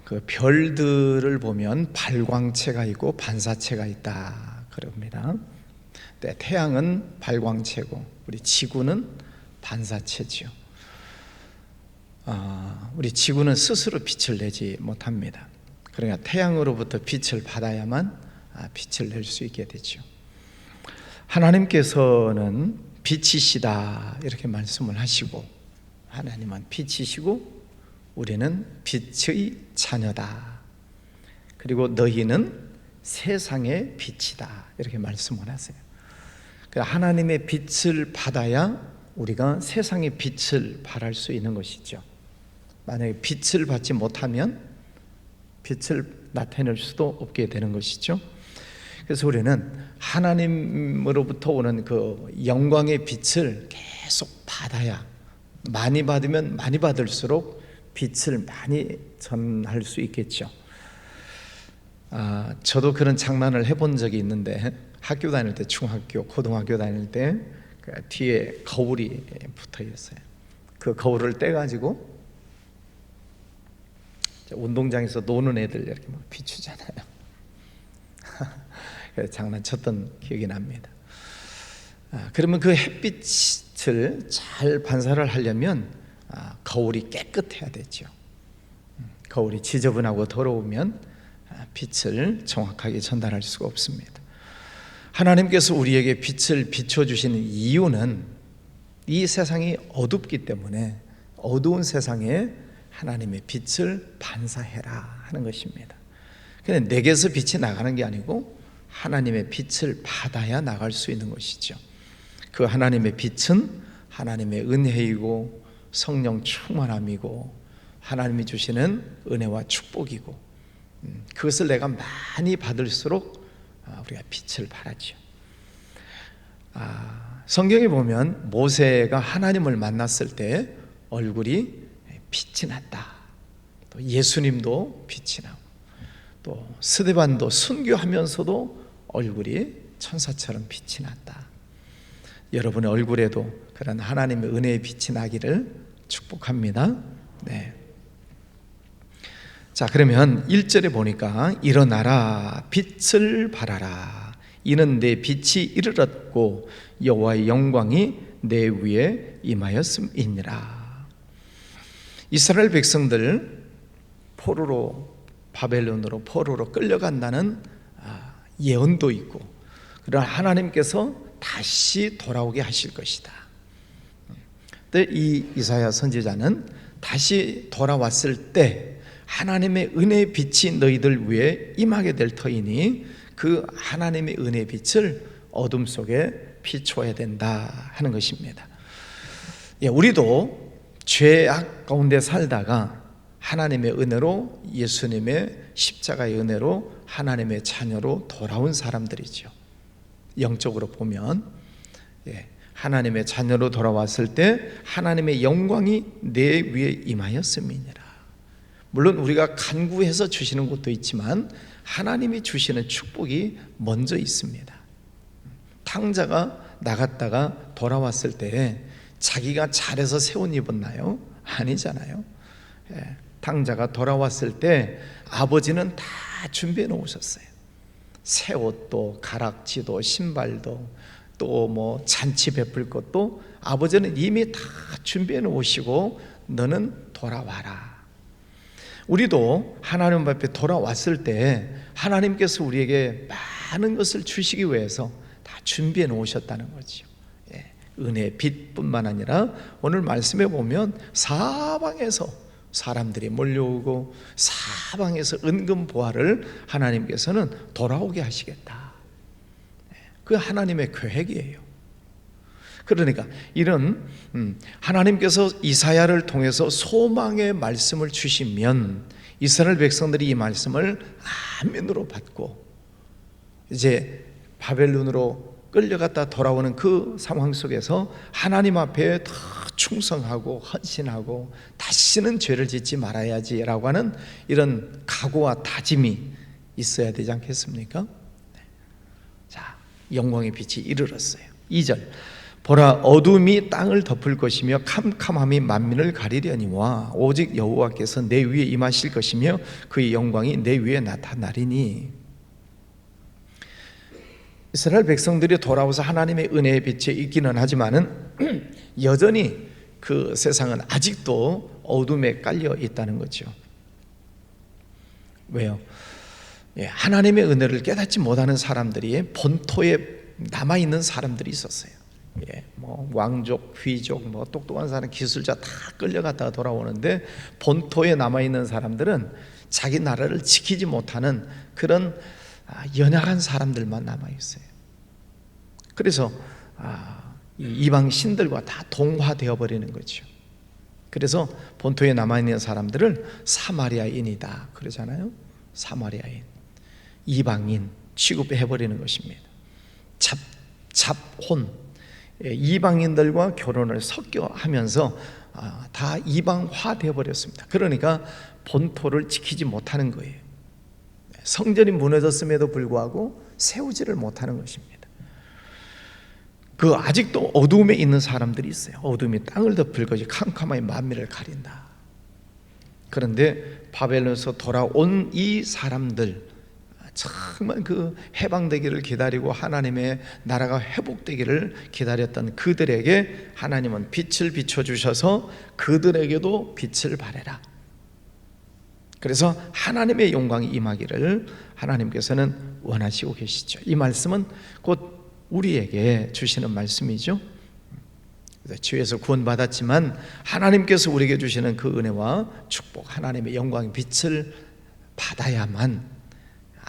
그 별들을 보면 발광체가 있고 반사체가 있다 그럽니다. 태양은 발광체고 우리 지구는 반사체지요. 우리 지구는 스스로 빛을 내지 못합니다. 그러니까 태양으로부터 빛을 받아야만 빛을 낼 수 있게 되죠. 하나님께서는 빛이시다 이렇게 말씀을 하시고, 하나님은 빛이시고 우리는 빛의 자녀다. 그리고 너희는 세상의 빛이다 이렇게 말씀을 하세요. 하나님의 빛을 받아야 우리가 세상의 빛을 발할 수 있는 것이죠. 만약에 빛을 받지 못하면 빛을 나타낼 수도 없게 되는 것이죠. 그래서 우리는 하나님으로부터 오는 그 영광의 빛을 계속 받아야, 많이 받으면 많이 받을수록 빛을 많이 전할 수 있겠죠. 저도 그런 장난을 해본 적이 있는데, 학교 다닐 때, 중학교, 고등학교 다닐 때 그 뒤에 거울이 붙어 있어요. 그 거울을 떼가지고 운동장에서 노는 애들 이렇게 막 비추잖아요. 그래서 장난쳤던 기억이 납니다. 그러면 그 햇빛을 잘 반사를 하려면 거울이 깨끗해야 되죠. 거울이 지저분하고 더러우면 빛을 정확하게 전달할 수가 없습니다. 하나님께서 우리에게 빛을 비춰주시는 이유는 이 세상이 어둡기 때문에 어두운 세상에 하나님의 빛을 반사해라 하는 것입니다. 그런데 내게서 빛이 나가는 게 아니고 하나님의 빛을 받아야 나갈 수 있는 것이죠. 그 하나님의 빛은 하나님의 은혜이고 성령 충만함이고 하나님이 주시는 은혜와 축복이고, 그것을 내가 많이 받을수록 우리가 빛을 발하죠. 성경에 보면 모세가 하나님을 만났을 때 얼굴이 빛이 났다. 또 예수님도 빛이 나고, 또 스데반도 순교하면서도 얼굴이 천사처럼 빛이 났다. 여러분의 얼굴에도 그런 하나님의 은혜의 빛이 나기를 축복합니다. 네. 자, 그러면 1절에 보니까 일어나라 빛을 발하라 이는 내 빛이 이르렀고 여호와의 영광이 내 위에 임하였음이니라. 이스라엘 백성들 바벨론으로 포로로 끌려간다는 예언도 있고, 그러나 하나님께서 다시 돌아오게 하실 것이다. 이 이사야 선지자는 다시 돌아왔을 때 하나님의 은혜의 빛이 너희들 위에 임하게 될 터이니 그 하나님의 은혜의 빛을 어둠 속에 비추어야 된다 하는 것입니다. 우리도 죄악 가운데 살다가 하나님의 은혜로, 예수님의 십자가의 은혜로 하나님의 자녀로 돌아온 사람들이죠. 영적으로 보면 하나님의 자녀로 돌아왔을 때 하나님의 영광이 내 위에 임하였음이니라. 물론 우리가 간구해서 주시는 것도 있지만 하나님이 주시는 축복이 먼저 있습니다. 탕자가 나갔다가 돌아왔을 때 자기가 잘해서 새 옷 입었나요? 아니잖아요. 탕자가 돌아왔을 때 아버지는 다 준비해 놓으셨어요. 새 옷도 가락지도 신발도 또 뭐 잔치 베풀 것도 아버지는 이미 다 준비해 놓으시고 너는 돌아와라. 우리도 하나님 앞에 돌아왔을 때 하나님께서 우리에게 많은 것을 주시기 위해서 다 준비해 놓으셨다는 거죠. 은혜의 빛뿐만 아니라 오늘 말씀에 보면 사방에서 사람들이 몰려오고 사방에서 은근 보화를 하나님께서는 돌아오게 하시겠다. 그 하나님의 계획이에요. 그러니까 이런 하나님께서 이사야를 통해서 소망의 말씀을 주시면 이스라엘 백성들이 이 말씀을 아멘으로 받고 이제 바벨론으로 끌려갔다 돌아오는 그 상황 속에서 하나님 앞에 더 충성하고 헌신하고 다시는 죄를 짓지 말아야지라고 하는 이런 각오와 다짐이 있어야 되지 않겠습니까? 자, 영광의 빛이 이르렀어요. 2절 보라, 어둠이 땅을 덮을 것이며 캄캄함이 만민을 가리려니와 오직 여호와께서 내 위에 임하실 것이며 그의 영광이 내 위에 나타나리니. 이스라엘 백성들이 돌아와서 하나님의 은혜의 빛에 있기는 하지만은 여전히 그 세상은 아직도 어둠에 깔려 있다는 거죠. 왜요? 하나님의 은혜를 깨닫지 못하는 사람들이 본토에 남아있는 사람들이 있었어요. 왕족, 귀족, 똑똑한 사람, 기술자 다 끌려갔다가 돌아오는데 본토에 남아있는 사람들은 자기 나라를 지키지 못하는 그런 연약한 사람들만 남아있어요. 그래서 이방 신들과 다 동화되어 버리는 거죠. 그래서 본토에 남아있는 사람들을 사마리아인이다 그러잖아요. 사마리아인, 이방인 취급해버리는 것입니다. 잡혼, 이방인들과 결혼을 섞여 하면서 다 이방화 되어버렸습니다. 그러니까 본토를 지키지 못하는 거예요. 성전이 무너졌음에도 불구하고 세우지를 못하는 것입니다. 그 아직도 어두움에 있는 사람들이 있어요. 어둠이 땅을 덮을 것이 캄캄하게 만민을 가린다. 그런데 바벨론에서 돌아온 이 사람들, 정말 그 해방되기를 기다리고 하나님의 나라가 회복되기를 기다렸던 그들에게 하나님은 빛을 비춰주셔서 그들에게도 빛을 발해라. 그래서 하나님의 영광이 임하기를 하나님께서는 원하시고 계시죠. 이 말씀은 곧 우리에게 주시는 말씀이죠. 죄에서 구원받았지만 하나님께서 우리에게 주시는 그 은혜와 축복, 하나님의 영광의 빛을 받아야만,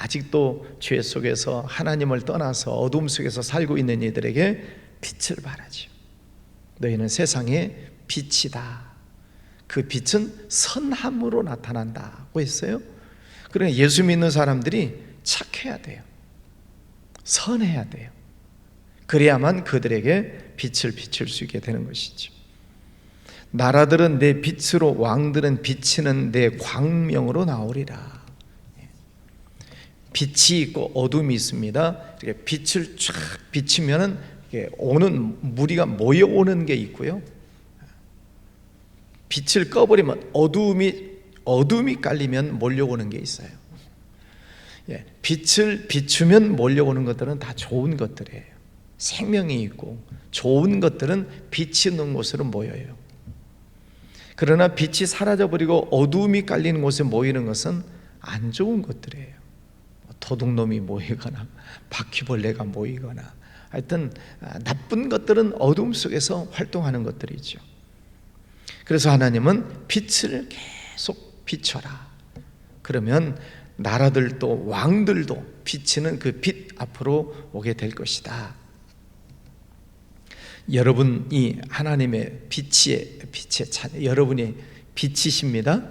아직도 죄 속에서 하나님을 떠나서 어둠 속에서 살고 있는 이들에게 빛을 발하죠. 너희는 세상의 빛이다. 그 빛은 선함으로 나타난다고 했어요. 그러니까 예수 믿는 사람들이 착해야 돼요. 선해야 돼요. 그래야만 그들에게 빛을 비출 수 있게 되는 것이죠. 나라들은 내 빛으로, 왕들은 비치는 내 광명으로 나오리라. 빛이 있고 어둠이 있습니다. 이렇게 빛을 쫙 비치면은 오는 무리가 모여오는 게 있고요. 빛을 꺼버리면 어둠이 깔리면 몰려오는 게 있어요. 빛을 비추면 몰려오는 것들은 다 좋은 것들이에요. 생명이 있고 좋은 것들은 빛이 있는 곳으로 모여요. 그러나 빛이 사라져버리고 어둠이 깔리는 곳에 모이는 것은 안 좋은 것들이에요. 도둑놈이 모이거나 바퀴벌레가 모이거나 하여튼 나쁜 것들은 어둠 속에서 활동하는 것들이죠. 그래서 하나님은 빛을 계속 비춰라. 그러면 나라들도 왕들도 비치는 그 빛 앞으로 오게 될 것이다. 여러분이 하나님의 빛의 자녀, 여러분이 빛이십니다.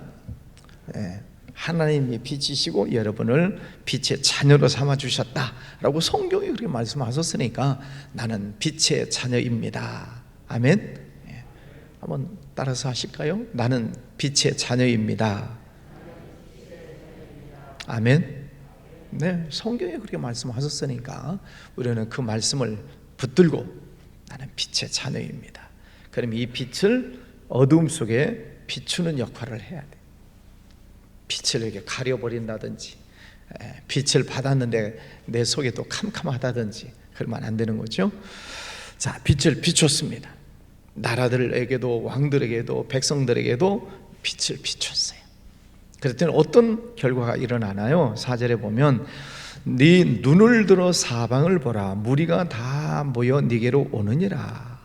하나님이 빛이시고 여러분을 빛의 자녀로 삼아주셨다라고 성경이 그렇게 말씀하셨으니까 나는 빛의 자녀입니다. 아멘. 한번 따라서 하실까요? 나는 빛의 자녀입니다. 아멘. 네, 성경에 그렇게 말씀하셨으니까 우리는 그 말씀을 붙들고 나는 빛의 자녀입니다. 그럼 이 빛을 어둠 속에 비추는 역할을 해야 돼. 빛을 이렇게 가려버린다든지, 빛을 받았는데 내 속에 또 캄캄하다든지 그러면 안 되는 거죠. 자, 빛을 비췄습니다. 나라들에게도 왕들에게도 백성들에게도 빛을 비췄어요. 그랬더니 어떤 결과가 일어나나요? 4절에 보면 네 눈을 들어 사방을 보라, 무리가 다 모여 네게로 오느니라.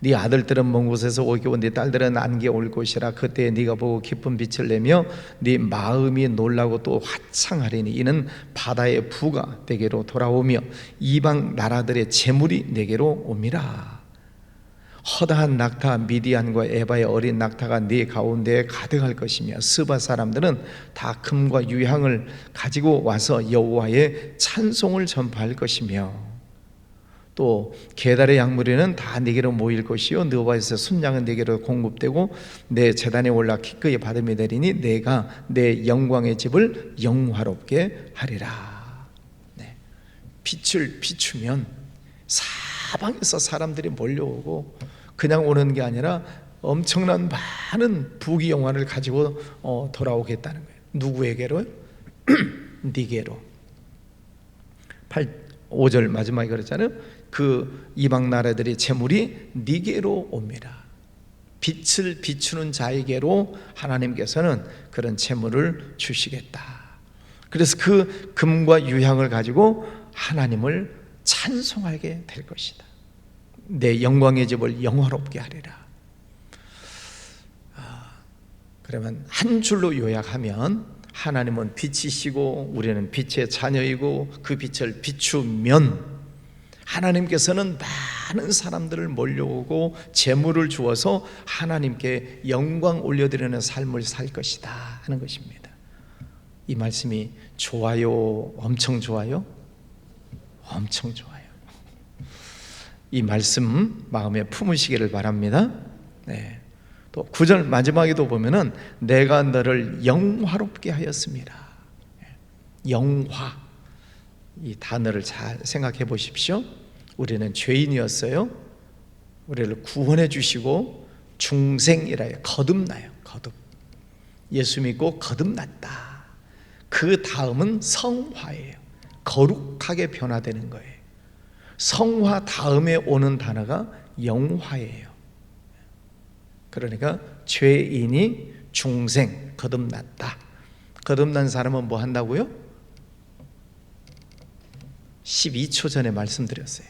네 아들들은 먼 곳에서 오고 네 딸들은 안개 올 것이라. 그때 네가 보고 깊은 빛을 내며 네 마음이 놀라고 또 화창하리니 이는 바다의 부가 네게로 돌아오며 이방 나라들의 재물이 네게로 옴이라. 허다한 낙타 미디안과 에바의 어린 낙타가 네 가운데에 가득할 것이며 스바 사람들은 다 금과 유향을 가지고 와서 여호와의 찬송을 전파할 것이며 또 게달의 양무리는 다 네게로 모일 것이요 느바에서 순양은 네게로 공급되고 내 제단에 올라 기꺼이 받음이 되리니 내가 내 영광의 집을 영화롭게 하리라. 네. 빛을 비추면 사방에서 사람들이 몰려오고 그냥 오는 게 아니라 엄청난 많은 부귀영화를 가지고 돌아오겠다는 거예요. 누구에게로요? 니게로. 5절 마지막에 그랬잖아요. 그 이방 나라들의 재물이 니게로 옵니다. 빛을 비추는 자에게로 하나님께서는 그런 재물을 주시겠다. 그래서 그 금과 유향을 가지고 하나님을 찬송하게 될 것이다. 내 영광의 집을 영화롭게 하리라. 그러면 한 줄로 요약하면 하나님은 빛이시고 우리는 빛의 자녀이고 그 빛을 비추면 하나님께서는 많은 사람들을 몰려오고 재물을 주어서 하나님께 영광 올려드리는 삶을 살 것이다 하는 것입니다. 이 말씀이 좋아요? 엄청 좋아요? 엄청 좋아요. 이 말씀 마음에 품으시기를 바랍니다. 네. 또 9절 마지막에도 보면은 내가 너를 영화롭게 하였습니다. 영화, 이 단어를 잘 생각해 보십시오. 우리는 죄인이었어요. 우리를 구원해 주시고 중생이라 해요. 거듭나요. 거듭. 예수 믿고 거듭났다. 그 다음은 성화예요. 거룩하게 변화되는 거예요. 성화 다음에 오는 단어가 영화예요. 그러니까 죄인이 중생, 거듭났다. 거듭난 사람은 뭐 한다고요? 12초 전에 말씀드렸어요.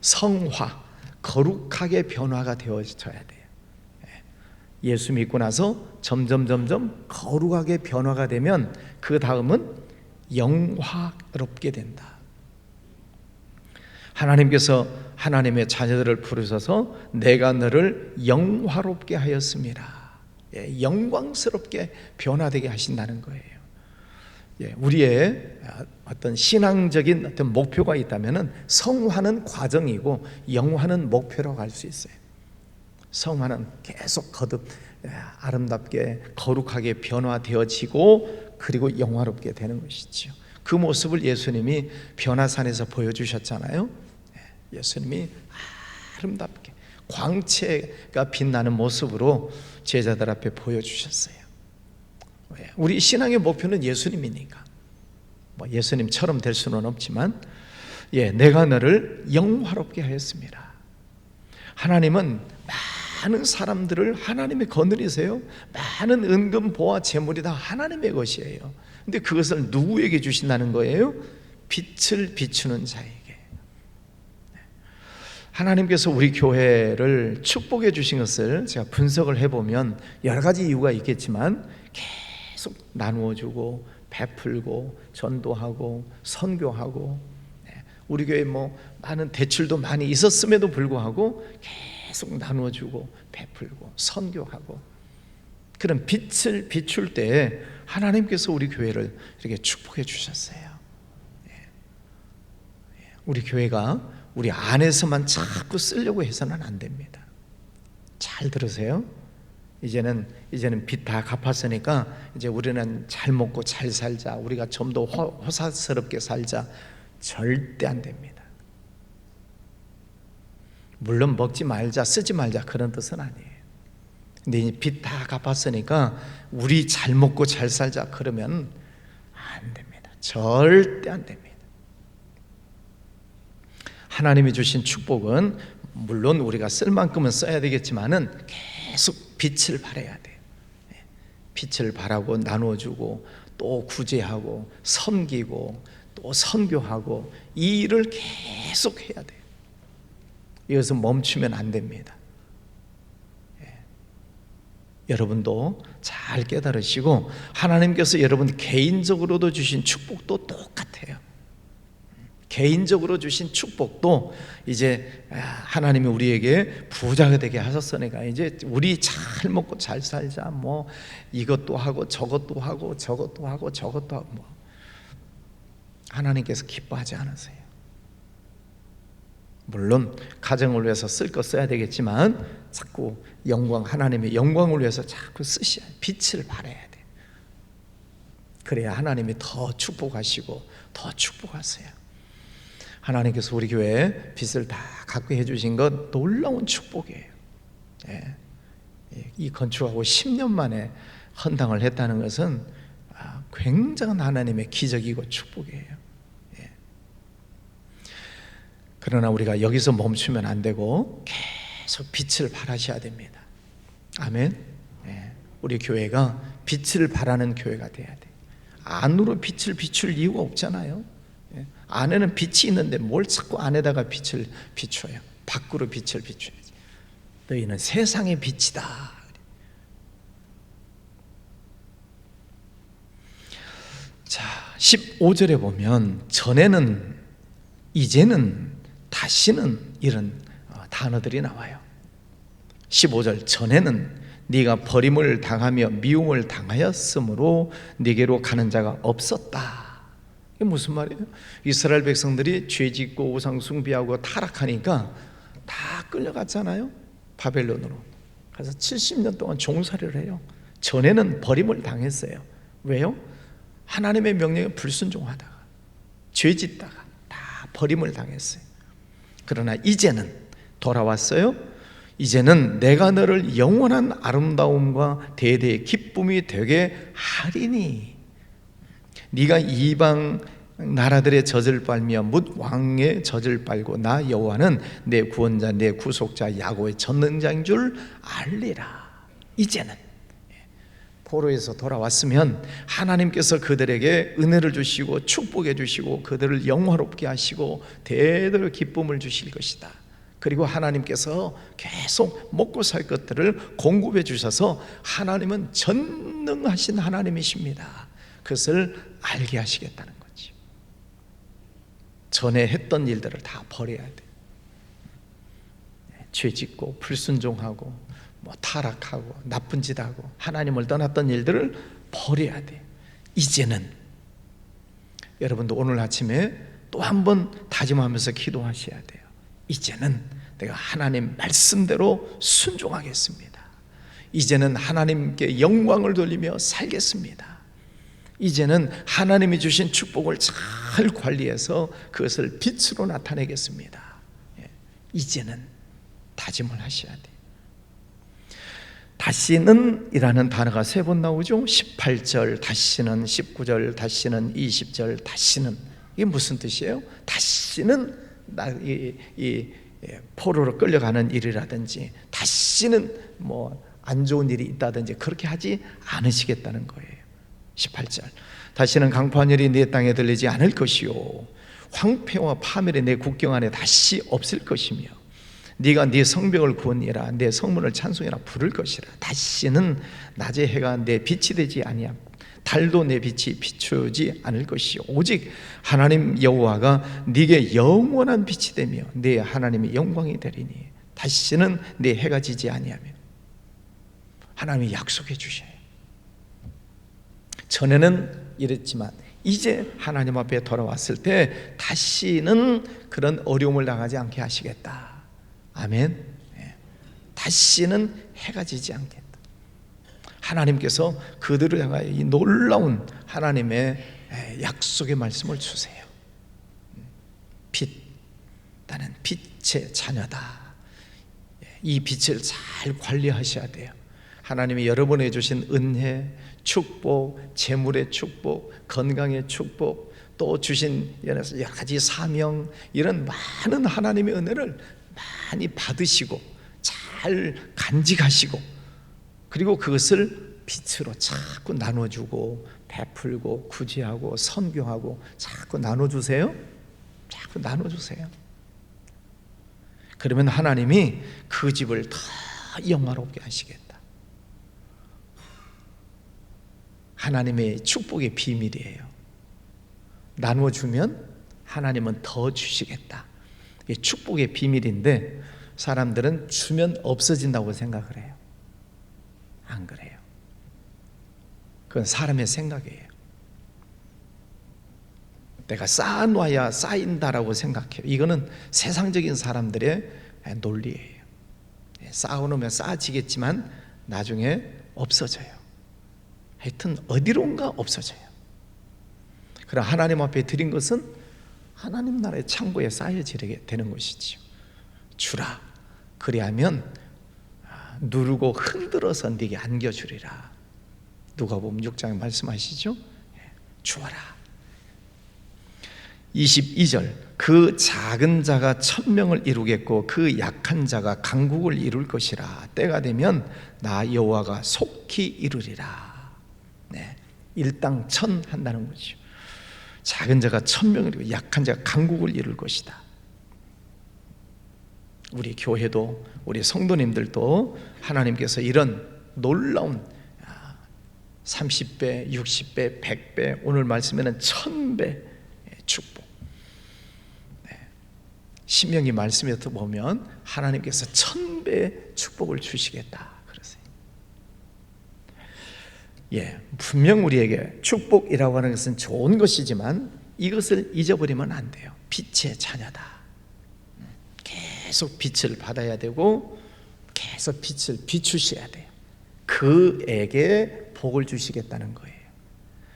성화, 거룩하게 변화가 되어져야 돼요. 예수 믿고 나서 점점 거룩하게 변화가 되면 그 다음은 영화롭게 된다. 하나님께서 하나님의 자녀들을 부르셔서 내가 너를 영화롭게 하였습니다. 영광스럽게 변화되게 하신다는 거예요. 우리의 어떤 신앙적인 어떤 목표가 있다면 성화는 과정이고 영화는 목표라고 할 수 있어요. 성화는 계속 거듭 아름답게 거룩하게 변화되어지고 그리고 영화롭게 되는 것이죠. 그 모습을 예수님이 변화산에서 보여주셨잖아요. 예수님이 아름답게 광채가 빛나는 모습으로 제자들 앞에 보여주셨어요. 우리 신앙의 목표는 예수님이니까 예수님처럼 될 수는 없지만 내가 너를 영화롭게 하였습니다. 하나님은 많은 사람들을 하나님의 거느리세요. 많은 은금, 보화, 재물이 다 하나님의 것이에요. 근데 그것을 누구에게 주신다는 거예요? 빛을 비추는 자에게. 하나님께서 우리 교회를 축복해 주신 것을 제가 분석을 해보면 여러 가지 이유가 있겠지만 계속 나누어주고 베풀고 전도하고 선교하고 우리 교회에 많은 대출도 많이 있었음에도 불구하고 계속 나누어주고 베풀고 선교하고 그런 빛을 비출 때 하나님께서 우리 교회를 이렇게 축복해 주셨어요. 우리 교회가 우리 안에서만 자꾸 쓰려고 해서는 안 됩니다. 잘 들으세요. 이제는 빚 다 갚았으니까 이제 우리는 잘 먹고 잘 살자, 우리가 좀 더 호사스럽게 살자. 절대 안 됩니다. 물론 먹지 말자, 쓰지 말자 그런 뜻은 아니에요. 근데 이제 빚 다 갚았으니까 우리 잘 먹고 잘 살자 그러면 안 됩니다. 절대 안 됩니다. 하나님이 주신 축복은 물론 우리가 쓸 만큼은 써야 되겠지만은 계속 빛을 발해야 돼요. 빛을 발하고 나눠주고 또 구제하고 섬기고 또 선교하고 이 일을 계속 해야 돼요. 이것은 멈추면 안 됩니다. 여러분도 잘 깨달으시고 하나님께서 여러분 개인적으로도 주신 축복도 똑같아요. 개인적으로 주신 축복도 이제 하나님이 우리에게 부자가 되게 하셨으니까 이제 우리 잘 먹고 잘 살자 이것도 하고 저것도 하고 저것도 하고 저것도 하고 하나님께서 기뻐하지 않으세요. 물론 가정을 위해서 쓸 거 써야 되겠지만 자꾸 하나님의 영광을 위해서 자꾸 쓰셔야 빛을 발해야 돼요. 그래야 하나님이 더 축복하시고 더 축복하세요. 하나님께서 우리 교회에 빛을 다 갖게 해주신 것 놀라운 축복이에요. 예. 이 건축하고 10년 만에 헌당을 했다는 것은 굉장한 하나님의 기적이고 축복이에요. 예. 그러나 우리가 여기서 멈추면 안 되고 계속 빛을 발하셔야 됩니다. 아멘. 예. 우리 교회가 빛을 발하는 교회가 돼야 돼. 안으로 빛을 비출 이유가 없잖아요. 예. 안에는 빛이 있는데 뭘 자꾸 안에다가 빛을 비춰요. 밖으로 빛을 비춰야지. 너희는 세상의 빛이다. 자, 15절에 보면 전에는, 이제는, 다시는 이런 단어들이 나와요. 15절, 전에는 네가 버림을 당하며 미움을 당하였으므로 네게로 가는 자가 없었다. 이게 무슨 말이에요? 이스라엘 백성들이 죄짓고 우상 숭배하고 타락하니까 다 끌려갔잖아요, 바벨론으로. 그래서 70년 동안 종살이를 해요. 전에는 버림을 당했어요. 왜요? 하나님의 명령에 불순종하다가 죄짓다가 다 버림을 당했어요. 그러나 이제는 돌아왔어요. 이제는 내가 너를 영원한 아름다움과 대대의 기쁨이 되게 하리니 네가 이방 나라들의 젖을 빨며 뭇 왕의 젖을 빨고 나 여호와는 내 구원자 내 구속자 야곱의 전능자인 줄 알리라. 이제는 포로에서 돌아왔으면 하나님께서 그들에게 은혜를 주시고 축복해 주시고 그들을 영화롭게 하시고 대대로 기쁨을 주실 것이다. 그리고 하나님께서 계속 먹고 살 것들을 공급해 주셔서 하나님은 전능하신 하나님이십니다. 그것을 알게 하시겠다는 거지. 전에 했던 일들을 다 버려야 돼. 죄짓고 불순종하고 타락하고 나쁜 짓 하고 하나님을 떠났던 일들을 버려야 돼. 이제는 여러분도 오늘 아침에 또 한 번 다짐하면서 기도하셔야 돼요. 이제는 내가 하나님 말씀대로 순종하겠습니다. 이제는 하나님께 영광을 돌리며 살겠습니다. 이제는 하나님이 주신 축복을 잘 관리해서 그것을 빛으로 나타내겠습니다. 이제는 다짐을 하셔야 돼요. 다시는 이라는 단어가 3번 나오죠. 18절 다시는, 19절 다시는, 20절 다시는. 이게 무슨 뜻이에요? 다시는 포로로 끌려가는 일이라든지 다시는 안 좋은 일이 있다든지 그렇게 하지 않으시겠다는 거예요. 18절 다시는 강포한 일이 내 땅에 들리지 않을 것이요 황폐와 파멸이 내 국경 안에 다시 없을 것이며 네가 네 성벽을 구원이라 내 성문을 찬송이라 부를 것이라. 다시는 낮의 해가 내 빛이 되지 아니하고 달도 내 빛이 비추지 않을 것이요 오직 하나님 여호와가 네게 영원한 빛이 되며 네 하나님의 영광이 되리니 다시는 네 해가 지지 아니하며. 하나님이 약속해 주셔요. 전에는 이랬지만 이제 하나님 앞에 돌아왔을 때 다시는 그런 어려움을 당하지 않게 하시겠다. 아멘. 다시는 해가 지지 않겠다. 하나님께서 그들을 향하여 이 놀라운 하나님의 약속의 말씀을 주세요. 빛, 나는 빛의 자녀다. 이 빛을 잘 관리하셔야 돼요. 하나님이 여러분에게 주신 은혜, 축복, 재물의 축복, 건강의 축복, 또 주신 여러 가지 사명, 이런 많은 하나님의 은혜를 많이 받으시고 잘 간직하시고 그리고 그것을 빛으로 자꾸 나눠주고 베풀고 구제하고 선교하고 자꾸 나눠주세요. 자꾸 나눠주세요. 그러면 하나님이 그 집을 더 영화롭게 하시겠다. 하나님의 축복의 비밀이에요. 나눠주면 하나님은 더 주시겠다. 이게 축복의 비밀인데 사람들은 주면 없어진다고 생각을 해요. 안 그래요. 그건 사람의 생각이에요. 내가 쌓아놔야 쌓인다라고 생각해요. 이거는 세상적인 사람들의 논리예요. 쌓아놓으면 쌓아지겠지만 나중에 없어져요. 하여튼 어디론가 없어져요. 그러나 하나님 앞에 드린 것은 하나님 나라의 창고에 쌓여지게 되는 것이지요. 주라. 그리하면 누르고 흔들어서 네게 안겨주리라. 누가복음 6장에 말씀하시죠. 주어라. 22절, 그 작은 자가 1000명을 이루겠고 그 약한 자가 강국을 이룰 것이라. 때가 되면 나 여호와가 속히 이루리라. 네, 일당 1000 한다는 거죠. 작은 자가 1000명을 이루고 약한 자가 강국을 이룰 것이다. 우리 교회도, 우리 성도님들도 하나님께서 이런 놀라운 30배, 60배, 100배, 오늘 말씀에는 1000배 축복. 신명기 말씀에서 보면 하나님께서 1000배의 축복을 주시겠다 그러세요. 분명 우리에게 축복이라고 하는 것은 좋은 것이지만 이것을 잊어버리면 안 돼요. 빛의 자녀다. 계속 빛을 받아야 되고 계속 빛을 비추셔야 돼요. 그에게 복을 주시겠다는 거예요.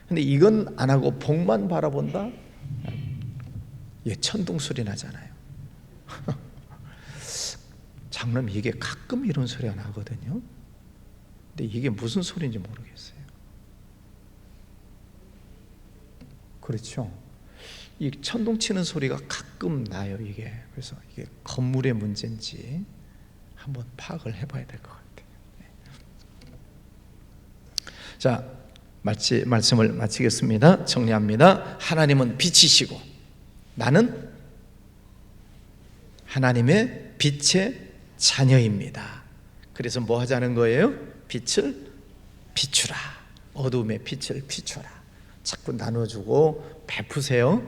근데 이건 안 하고 복만 바라본다? 천둥 소리 나잖아요. 장로님, 이게 가끔 이런 소리가 나거든요. 근데 이게 무슨 소리인지 모르겠어요. 그렇죠? 이 천둥 치는 소리가 가끔 나요. 이게 그래서 이게 건물의 문제인지 한번 파악을 해봐야 될 것 같아요. 자, 말씀을 마치겠습니다. 정리합니다. 하나님은 빛이시고 나는 하나님의 빛의 자녀입니다. 그래서 뭐 하자는 거예요? 빛을 비추라. 어두움의 빛을 비춰라. 자꾸 나눠주고 베푸세요.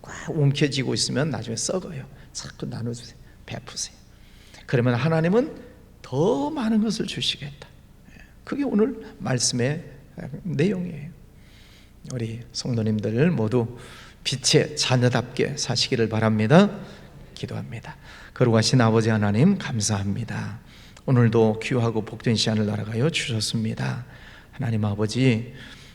꽉 움켜쥐고 있으면 나중에 썩어요. 자꾸 나눠주세요. 베푸세요. 그러면 하나님은 더 많은 것을 주시겠다. 그게 오늘 말씀의 내용이에요. 우리 성도님들 모두 빛의 자녀답게 사시기를 바랍니다. 기도합니다. 거룩하신 아버지 하나님, 감사합니다. 오늘도 귀하고 복된 시간을 날아가여 주셨습니다. 하나님 아버지,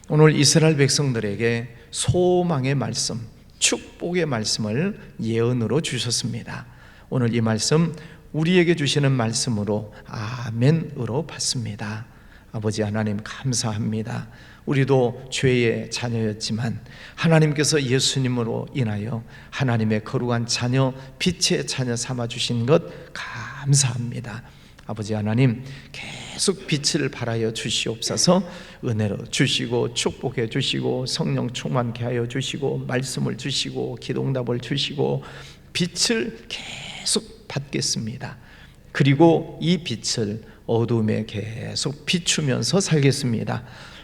오늘 이스라엘 백성들에게 소망의 말씀, 축복의 말씀을 예언으로 주셨습니다. 오늘 이 말씀 우리에게 주시는 말씀으로 아멘으로 받습니다. 아버지 하나님, 감사합니다. 우리도 죄의 자녀였지만 하나님께서 예수님으로 인하여 하나님의 거룩한 자녀, 빛의 자녀 삼아주신 것 감사합니다. 아버지 하나님, 계속 빛을 발하여 주시옵소서. 은혜로 주시고 축복해 주시고 성령 충만케 하여 주시고 말씀을 주시고 기도응답을 주시고 빛을 계속 받겠습니다. 그리고 이 빛을 어둠에 계속 비추면서 살겠습니다.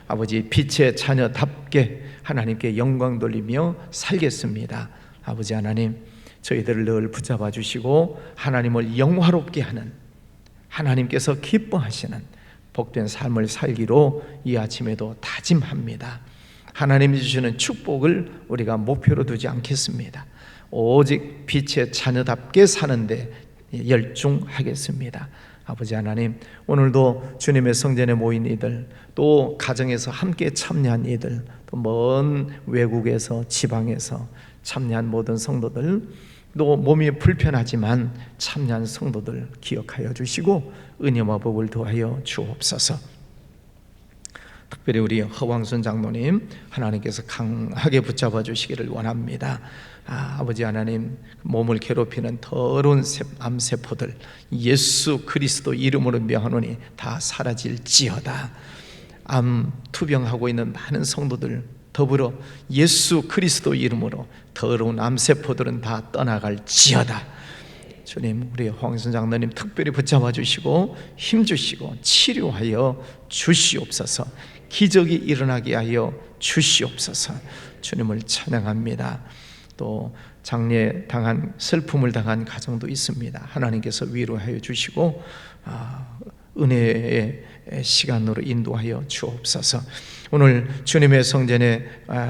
아버지, 빛의 자녀답게 하나님께 영광 돌리며 살겠습니다. 아버지 하나님, 저희들을 늘 붙잡아 주시고 하나님을 영화롭게 하는, 하나님께서 기뻐하시는 복된 삶을 살기로 이 아침에도 다짐합니다. 하나님이 주시는 축복을 우리가 목표로 두지 않겠습니다. 오직 빛의 자녀답게 사는데 열중하겠습니다. 아버지 하나님, 오늘도 주님의 성전에 모인 이들, 또 가정에서 함께 참여한 이들, 또 먼 외국에서 지방에서 참여한 모든 성도들, 또 몸이 불편하지만 참여한 성도들 기억하여 주시고 은혜와 복을 더하여 주옵소서. 특별히 우리 허광순 장로님, 하나님께서 강하게 붙잡아 주시기를 원합니다. 아버지 하나님, 몸을 괴롭히는 더러운 암세포들 예수 그리스도 이름으로 명하노니 다 사라질지어다. 암 투병하고 있는 많은 성도들 더불어 예수 그리스도 이름으로 더러운 암세포들은 다 떠나갈지어다. 주님, 우리 황순 장로님 특별히 붙잡아 주시고 힘 주시고 치료하여 주시옵소서. 기적이 일어나게 하여 주시옵소서. 주님을 찬양합니다. 또 장례 당한, 슬픔을 당한 가정도 있습니다. 하나님께서 위로하여 주시고 은혜의 시간으로 인도하여 주옵소서. 오늘 주님의 성전에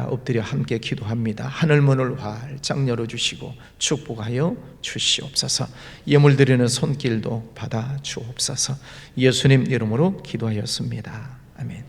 엎드려 함께 기도합니다. 하늘문을 활짝 열어주시고 축복하여 주시옵소서. 예물 드리는 손길도 받아 주옵소서. 예수님 이름으로 기도하였습니다. 아멘.